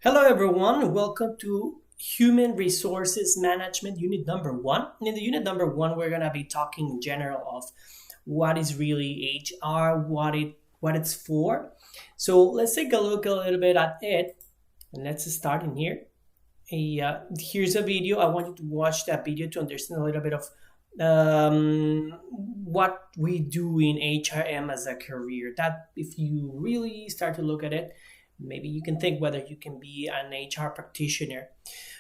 Hello everyone, welcome to Human Resources Management Unit number 1. In the unit number 1, we're going to be talking in general of what is really HR, what it's for. So let's take a look a little bit at it, and let's start in here. Here's a video. I want you to watch that video to understand a little bit of what we do in HRM as a career. That if you really start to look at it, maybe you can think whether you can be an HR practitioner.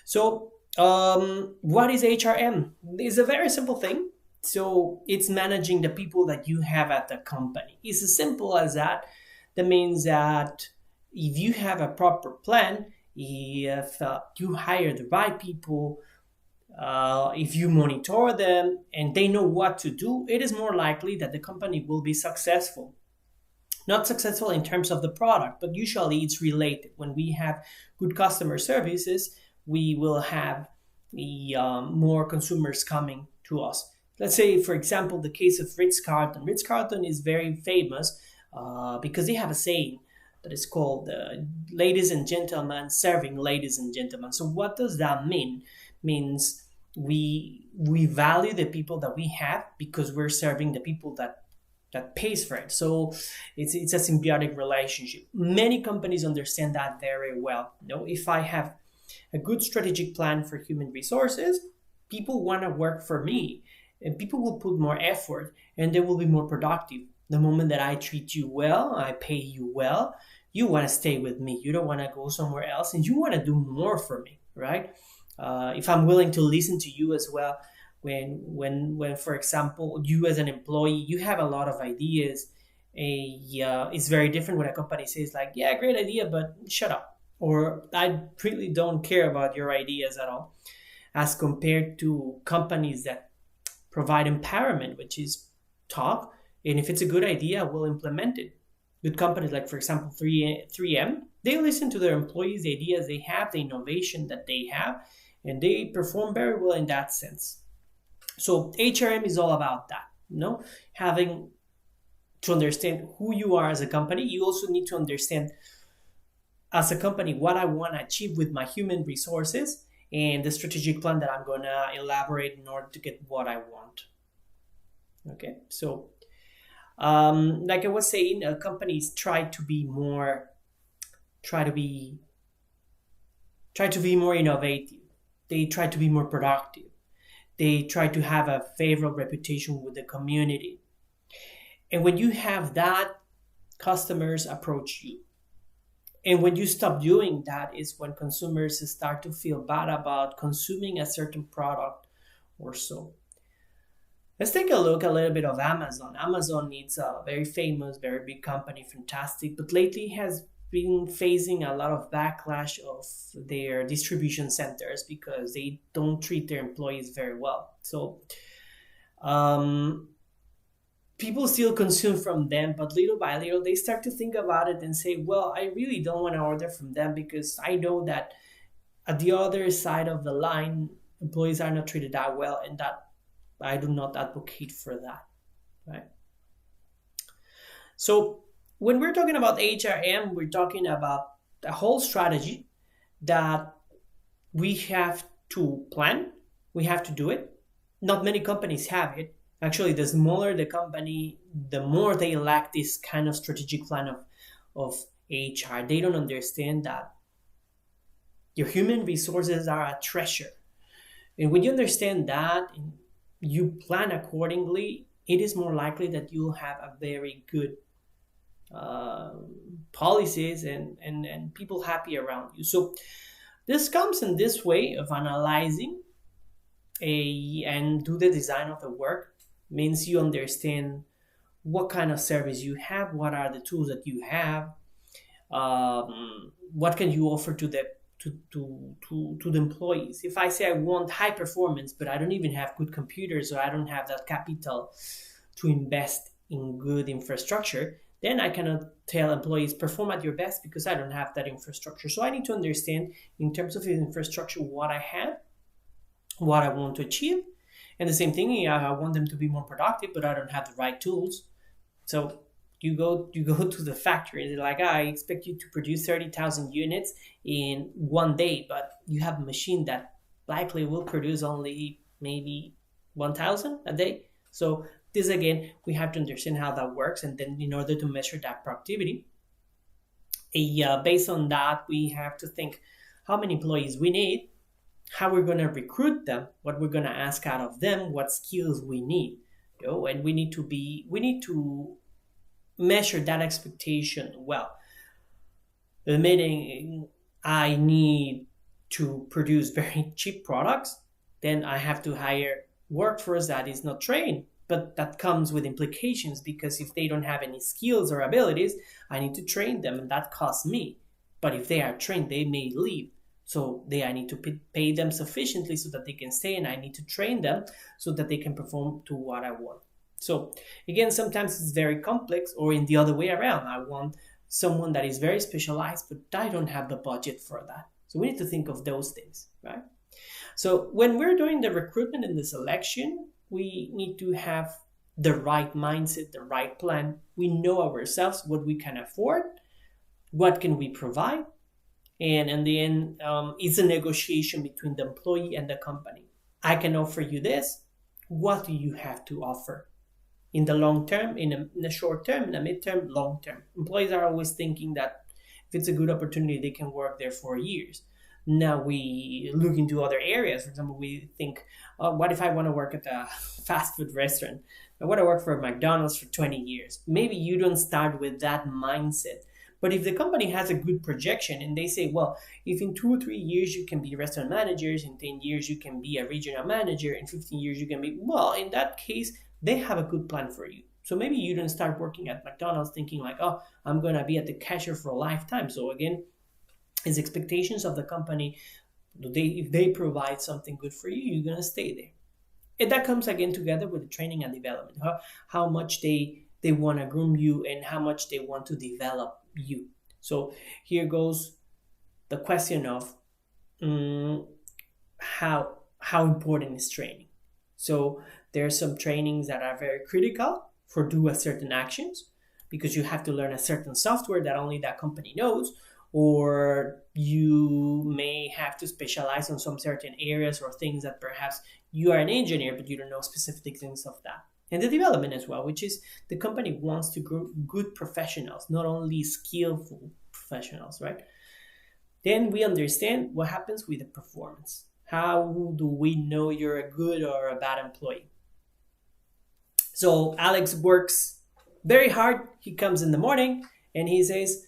So, what is HRM? It's a very simple thing. So, it's managing the people that you have at the company. It's as simple as that. That means that if you have a proper plan, if you hire the right people, if you monitor them and they know what to do, it is more likely that the company will be successful. Not successful in terms of the product, but usually it's related. When we have good customer services, we will have more consumers coming to us. Let's say, for example, the case of Ritz-Carlton. Ritz-Carlton is very famous because they have a saying that is called ladies and gentlemen serving ladies and gentlemen. So what does that mean? Means we value the people that we have because we're serving the people that pays for it. So it's a symbiotic relationship. Many companies understand that very well. If I have a good strategic plan for human resources, people want to work for me and people will put more effort and they will be more productive. The moment that I treat you well, I pay you well, you want to stay with me. You don't want to go somewhere else and you want to do more for me, right? If I'm willing to listen to you as well, when for example you as an employee you have a lot of ideas, it's very different when a company says like, yeah, great idea, but shut up, or I really don't care about your ideas at all, as compared to companies that provide empowerment, which is talk, and if it's a good idea we'll implement it. Good companies like, for example, 3M, they listen to their employees, the ideas they have, the innovation that they have, and they perform very well in that sense. So HRM is all about that, having to understand who you are as a company. You also need to understand as a company what I want to achieve with my human resources and the strategic plan that I'm going to elaborate in order to get what I want. Okay, so like I was saying, companies try to be more innovative. They try to be more productive. They try to have a favorable reputation with the community. And when you have that, customers approach you. And when you stop doing that is when consumers start to feel bad about consuming a certain product or so. Let's take a look a little bit of Amazon. Amazon is a very famous, very big company, fantastic, but lately has been facing a lot of backlash of their distribution centers because they don't treat their employees very well. So people still consume from them, but little by little they start to think about it and say, well, I really don't want to order from them because I know that at the other side of the line, employees are not treated that well, and that I do not advocate for that, right? So when we're talking about HRM, we're talking about a whole strategy that we have to plan. We have to do it. Not many companies have it. Actually, the smaller the company, the more they lack this kind of strategic plan of HR. They don't understand that your human resources are a treasure. And when you understand that and you plan accordingly, it is more likely that you'll have a very good policies and people happy around you. So this comes in this way of analyzing and do the design of the work. Means you understand what kind of service you have, what are the tools that you have, what can you offer to the employees. If I say I want high performance, but I don't even have good computers, or I don't have that capital to invest in good infrastructure, then I cannot tell employees perform at your best because I don't have that infrastructure. So I need to understand in terms of infrastructure what I have, what I want to achieve. And the same thing, I want them to be more productive, but I don't have the right tools. So you go to the factory and they're like, I expect you to produce 30,000 units in one day, but you have a machine that likely will produce only maybe 1,000 a day. So this again, we have to understand how that works, and then in order to measure that productivity, based on that, we have to think how many employees we need, how we're going to recruit them, what we're going to ask out of them, what skills we need. And we need to measure that expectation well. Meaning, I need to produce very cheap products, then I have to hire workforce that is not trained. But that comes with implications, because if they don't have any skills or abilities, I need to train them, and that costs me. But if they are trained, they may leave. So I need to pay them sufficiently so that they can stay, and I need to train them so that they can perform to what I want. So again, sometimes it's very complex, or in the other way around. I want someone that is very specialized, but I don't have the budget for that. So we need to think of those things, right? So when we're doing the recruitment and the selection, we need to have the right mindset, the right plan. We know ourselves what we can afford, what can we provide, and in the end, it's a negotiation between the employee and the company. I can offer you this. What do you have to offer? In the long term, in the short term, in the midterm, long term. Employees are always thinking that if it's a good opportunity, they can work there for years. Now we look into other areas. For example, we think, what if I want to work at a fast food restaurant? I want to work for McDonald's for 20 years. Maybe you don't start with that mindset. But if the company has a good projection and they say, well, if in 2 or 3 years you can be restaurant managers, in 10 years you can be a regional manager, in 15 years you can be, well, in that case, they have a good plan for you. So maybe you don't start working at McDonald's thinking like, oh, I'm going to be at the cashier for a lifetime. So again, it's expectations of the company. If they provide something good for you, you're going to stay there. And that comes again together with the training and development, how much they want to groom you and how much they want to develop you. So here goes the question of how important is training. So there are some trainings that are very critical for do a certain actions, because you have to learn a certain software that only that company knows, or you may have to specialize on some certain areas or things that perhaps you are an engineer but you don't know specific things of that. And the development as well, which is the company wants to grow good professionals, not only skillful professionals, right? Then we understand what happens with the performance. How do we know you're a good or a bad employee? So Alex works very hard. He comes in the morning and he says,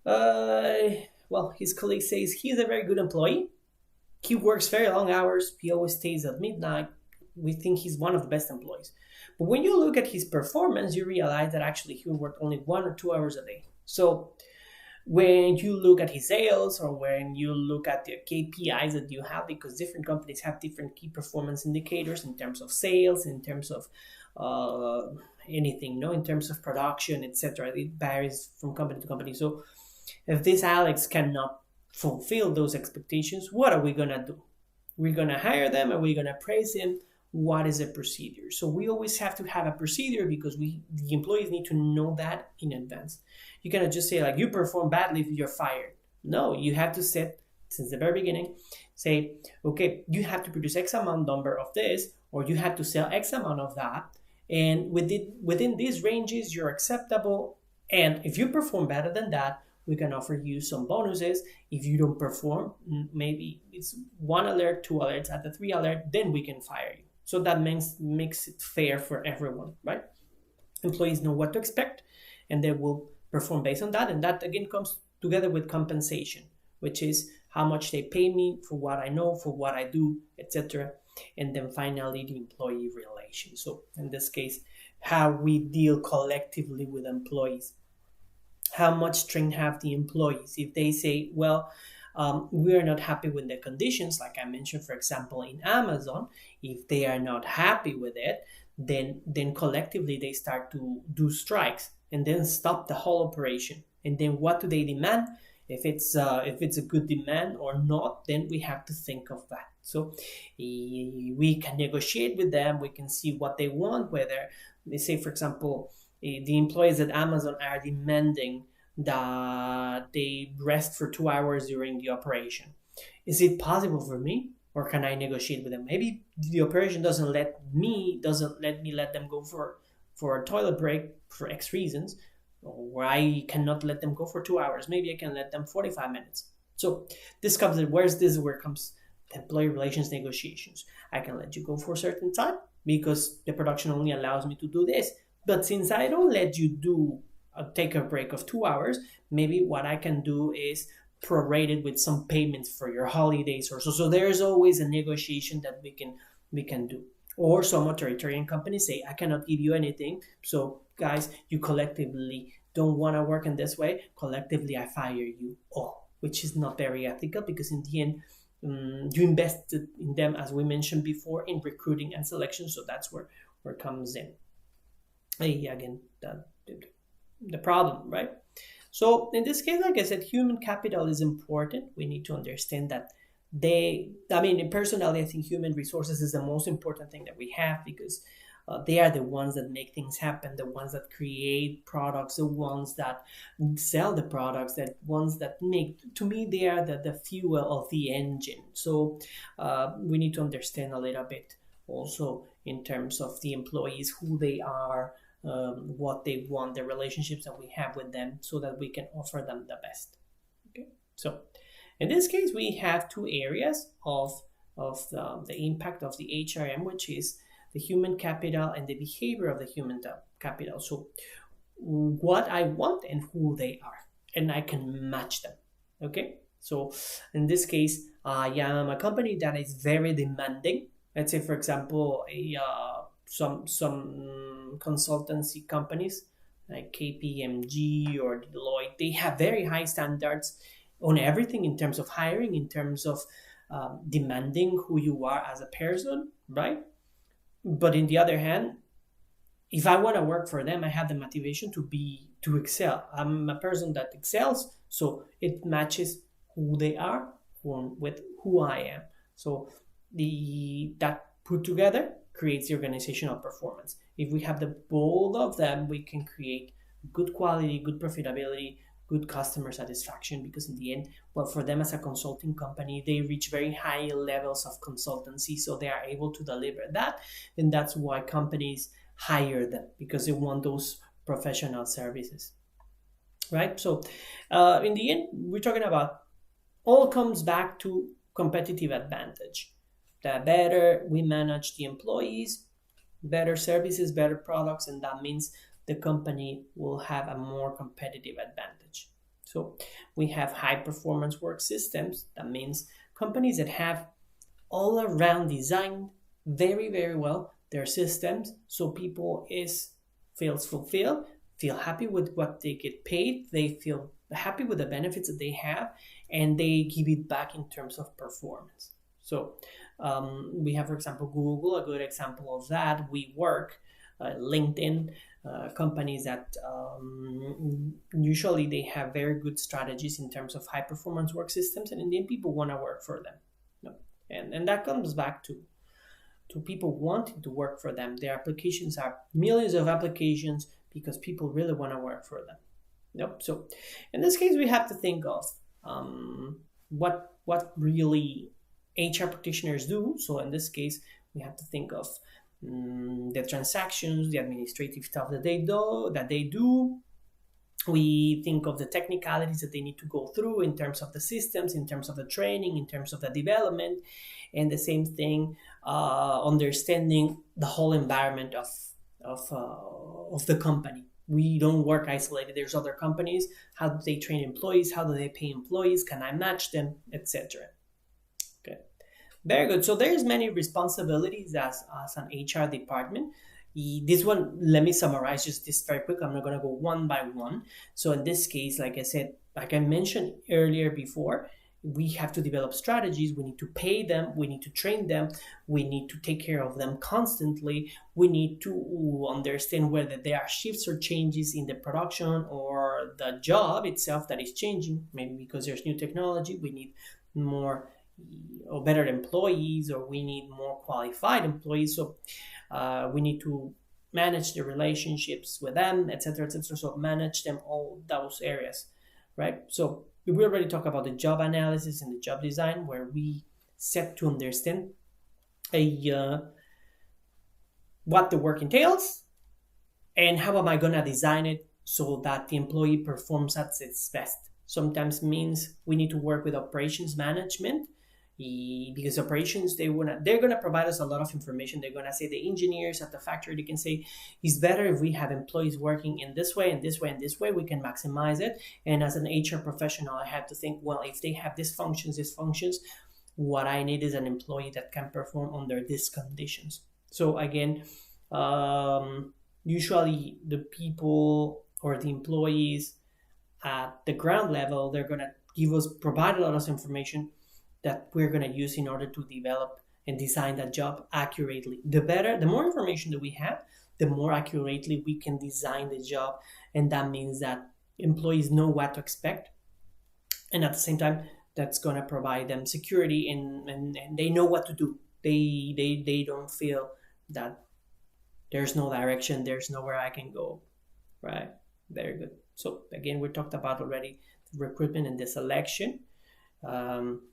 his colleague says he's a very good employee. He works very long hours. He always stays at midnight. We think he's one of the best employees. But when you look at his performance, you realize that actually he worked only 1 or 2 hours a day. So when you look at his sales, or when you look at the KPIs that you have, because different companies have different key performance indicators in terms of sales, in terms of anything, in terms of production, etc. It varies from company to company. So if this Alex cannot fulfill those expectations, what are we going to do? We're going to hire them, and we're going to praise him. What is a procedure? So we always have to have a procedure, because the employees need to know that in advance. You cannot just say like, you perform badly if you're fired. No, you have to set since the very beginning, say, okay, you have to produce X amount number of this, or you have to sell X amount of that. And within these ranges, you're acceptable. And if you perform better than that, we can offer you some bonuses. If you don't perform, maybe it's 1 alert, 2 alerts, at the 3 alert, then we can fire you. So that makes it fair for everyone, right? Employees know what to expect, and they will perform based on that. And that again comes together with compensation, which is how much they pay me for what I know, for what I do, etc. And then finally, the employee relations. So in this case, how we deal collectively with employees. How much strength have the employees? If they say, well, we are not happy with the conditions, like I mentioned, for example, in Amazon, if they are not happy with it, then collectively they start to do strikes and then stop the whole operation. And then what do they demand? If it's a good demand or not, then we have to think of that. So we can negotiate with them. We can see what they want, whether they say, for example, The employees at Amazon are demanding that they rest for 2 hours during the operation. Is it possible for me, or can I negotiate with them? Maybe the operation doesn't let me let them go for a toilet break for X reasons, or I cannot let them go for 2 hours. Maybe I can let them 45 minutes. So this comes in, where comes employee relations negotiations. I can let you go for a certain time because the production only allows me to do this. But since I don't let you take a break of 2 hours, maybe what I can do is prorated with some payments for your holidays or so. So there's always a negotiation that we can do. Or some authoritarian companies say, I cannot give you anything. So guys, you collectively don't want to work in this way. Collectively, I fire you all, which is not very ethical because in the end, you invested in them, as we mentioned before, in recruiting and selection. So that's where it comes in. Again, the problem, right? So in this case, like I said, human capital is important. We need to understand that personally, I think human resources is the most important thing that we have because they are the ones that make things happen, the ones that create products, the ones that sell the products, the ones that to me, they are the fuel of the engine. So we need to understand a little bit also in terms of the employees, who they are, what they want, the relationships that we have with them, so that we can offer them the best. Okay, so in this case, we have two areas of the impact of the HRM, which is the human capital and the behavior of the human capital. So what I want and who they are, and I can match them. Okay, so in this case, I am a company that is very demanding. Let's say, for example, some consultancy companies like KPMG or Deloitte, they have very high standards on everything in terms of hiring, in terms of demanding who you are as a person, right? But in the other hand, if I want to work for them, I have the motivation to excel. I'm a person that excels, so it matches who they are with who I am. So that put together creates the organizational performance. If we have the both of them, we can create good quality, good profitability, good customer satisfaction, because in the end, well, for them as a consulting company, they reach very high levels of consultancy, so they are able to deliver that. And that's why companies hire them, because they want those professional services, right? So in the end, we're talking about, all comes back to competitive advantage. The better we manage the employees, better services, better products, and that means the company will have a more competitive advantage. So we have high performance work systems. That means companies that have all around designed very, very well their systems, so people feels fulfilled, feel happy with what they get paid, they feel happy with the benefits that they have, and they give it back in terms of performance. So we have, for example, Google, a good example of that. WeWork, LinkedIn, companies that usually they have very good strategies in terms of high performance work systems, and then people want to work for them. And that comes back to people wanting to work for them. Their applications are millions of applications because people really want to work for them. So in this case, we have to think of what really HR practitioners do. So in this case, we have to think of the transactions, the administrative stuff that they do. We think of the technicalities that they need to go through in terms of the systems, in terms of the training, in terms of the development, and the same thing, understanding the whole environment of the company. We don't work isolated. There's other companies. How do they train employees? How do they pay employees? Can I match them, etc.? Okay, very good. So there's many responsibilities as an HR department. This one, let me summarize just this very quick. I'm not going to go one by one. So in this case, like I said, like I mentioned earlier before, we have to develop strategies. We need to pay them. We need to train them. We need to take care of them constantly. We need to understand whether there are shifts or changes in the production or the job itself that is changing. Maybe because there's new technology, we need more or better employees, or we need more qualified employees. So we need to manage the relationships with them, etc., etc. So manage them all those areas, right? So we already talked about the job analysis and the job design, where we set to understand a what the work entails and how am I gonna design it so that the employee performs at its best. Sometimes means we need to work with operations management, because operations they're gonna provide us a lot of information. They're gonna say the engineers at the factory, they can say it's better if we have employees working in this way and this way and this way, we can maximize it. And as an HR professional, I have to think, well, if they have these functions, what I need is an employee that can perform under these conditions. So again, usually the people or the employees at the ground level, they're going to provide a lot of information that we're going to use in order to develop and design that job accurately. The more information that we have, the more accurately we can design the job. And that means that employees know what to expect. And at the same time, that's going to provide them security, and they know what to do. They don't feel that there's no direction, there's nowhere I can go, right? Very good. So again, we talked about already the recruitment and the selection.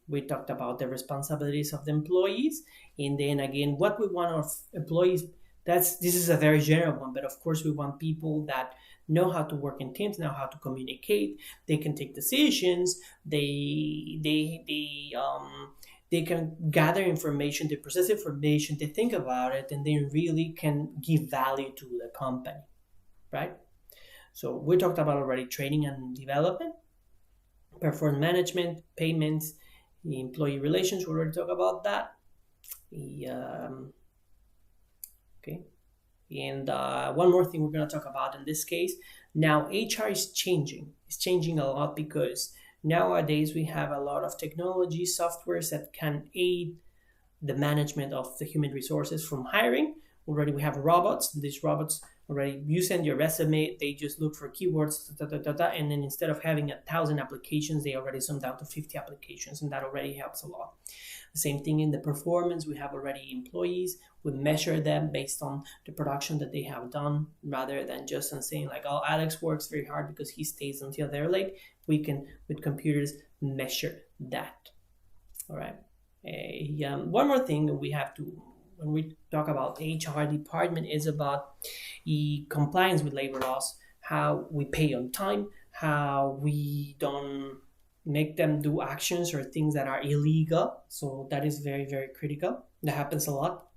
We talked about the responsibilities of the employees, and then again, what we want of employees. This is a very general one, but of course, we want people that know how to work in teams, know how to communicate. They can take decisions. They can gather information, they process information, they think about it, and they really can give value to the company, right? So we talked about already training and development, performance management, payments, the employee relations. We already talked about that. Okay. And one more thing we're going to talk about in this case. Now, HR is changing. It's changing a lot because nowadays we have a lot of technology softwares that can aid the management of the human resources from hiring. Already we have robots. These robots already, you send your resume, they just look for keywords, and then instead of having 1,000 applications, they already zoom down to 50 applications, and that already helps a lot. The same thing in the performance. We have already employees. We measure them based on the production that they have done, rather than just on saying like, oh, Alex works very hard because he stays until they're late. We can, with computers, measure that. All right. One more thing we have to, when we talk about HR department, is about the compliance with labor laws, how we pay on time, how we don't make them do actions or things that are illegal. So that is very, very critical. That happens a lot,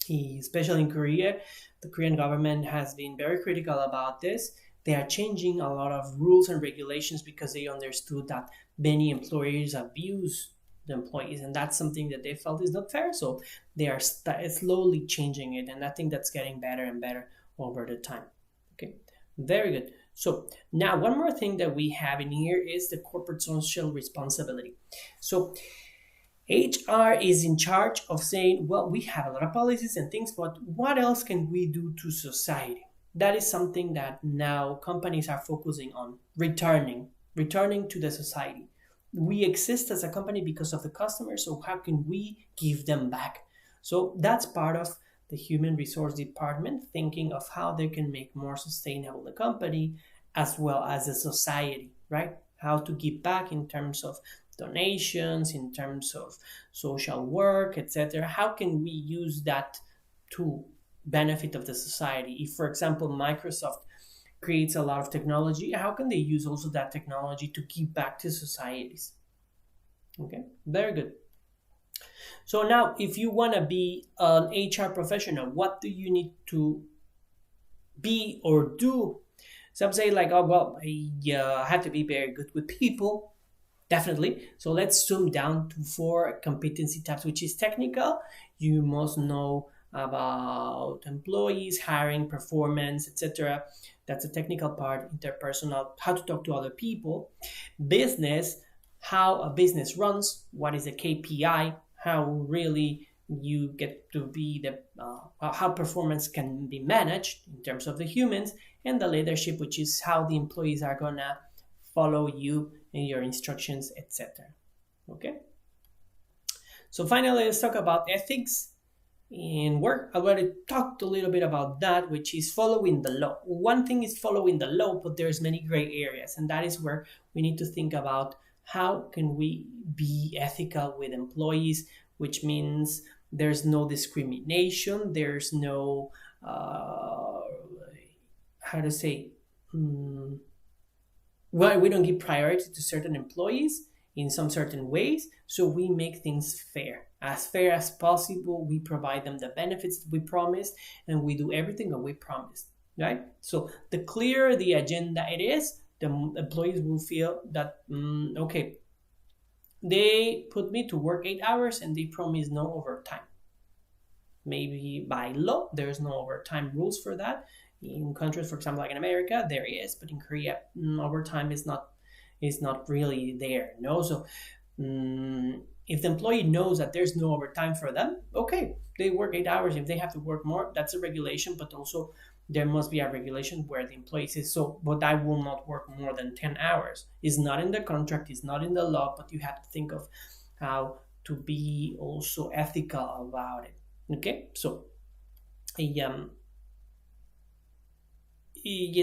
especially in Korea. The Korean government has been very critical about this. They are changing a lot of rules and regulations because they understood that many employers abuse the employees, and that's something that they felt is not fair. So they are slowly changing it, and I think that's getting better and better over the time. Okay, very good. So now one more thing that we have in here is the corporate social responsibility. So HR is in charge of saying, well, we have a lot of policies and things, but what else can we do to society? That is something that now companies are focusing on, returning to the society. We exist as a company because of the customers, so how can we give them back? So that's part of the human resource department, thinking of how they can make more sustainable the company as well as the society, right? How to give back in terms of donations, in terms of social work, etc. How can we use that to benefit of the society? If, for example, Microsoft creates a lot of technology, how can they use also that technology to give back to societies? Okay, very good. So now, if you want to be an HR professional, what do you need to be or do? Some say like, oh, well, I have to be very good with people. Definitely. So let's zoom down to 4 competency types, which is technical. You must know about employees, hiring, performance, etc. That's a technical part. Interpersonal, how to talk to other people. Business, how a business runs, what is a KPI, how really you get to be how performance can be managed in terms of the humans, and the leadership, which is how the employees are gonna follow you and your instructions, etc. Okay. So finally, let's talk about ethics. in work. I already talked a little bit about that, which is following the law. One thing is following the law, but there's many gray areas, and that is where we need to think about how can we be ethical with employees, which means there's no discrimination, there's no how to say, well, we don't give priority to certain employees in some certain ways, so we make things fair as possible. We provide them the benefits that we promised, and we do everything that we promised, right? So the clearer the agenda it is, the employees will feel that okay, they put me to work 8 hours and they promise no overtime. Maybe by law there's no overtime rules for that. In countries, for example, like in America, there is, but in Korea, overtime is not really there. No, so if the employee knows that there's no overtime for them, okay, they work 8 hours. If they have to work more, that's a regulation, but also there must be a regulation where the employee says, so, but I will not work more than 10 hours. It's not in the contract, it's not in the law, but you have to think of how to be also ethical about it. Okay, so in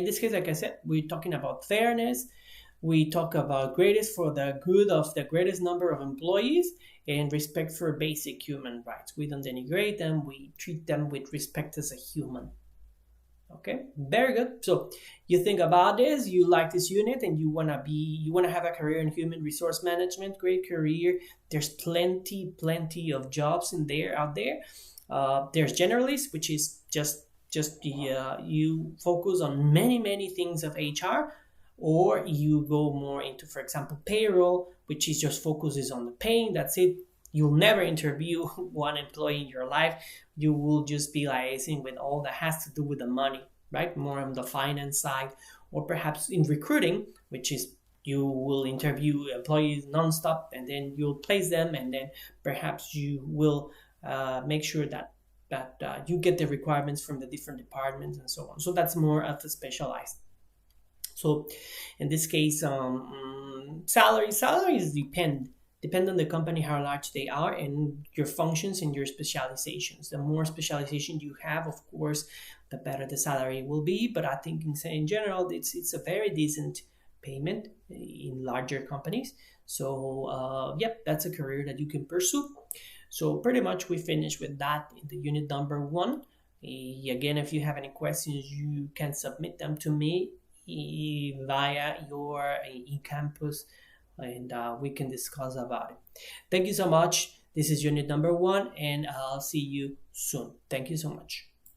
this case, like I said, we're talking about fairness. We talk about greatest for the good of the greatest number of employees and respect for basic human rights. We don't denigrate them. We treat them with respect as a human. Okay, very good. So you think about this, you like this unit, and you want to have a career in human resource management. Great career. There's plenty of jobs out there. There's generalists, which is just the you focus on many things of HR, or you go more into, for example, payroll, which is just focuses on the paying. That's it. You'll never interview one employee in your life. You will just be liaising with all that has to do with the money, right? More on the finance side, or perhaps in recruiting, which is you will interview employees nonstop, and then you'll place them, and then perhaps you will make sure that you get the requirements from the different departments and so on. So that's more of a specialized. So in this case, salaries depend on the company, how large they are, and your functions and your specializations. The more specialization you have, of course, the better the salary will be. But I think in general, it's a very decent payment in larger companies. So yep, that's a career that you can pursue. So pretty much we finished with that in the unit number 1. Again, if you have any questions, you can submit them to me via your eCampus, and we can discuss about it. Thank you so much. This is unit number 1, and I'll see you soon. Thank you so much.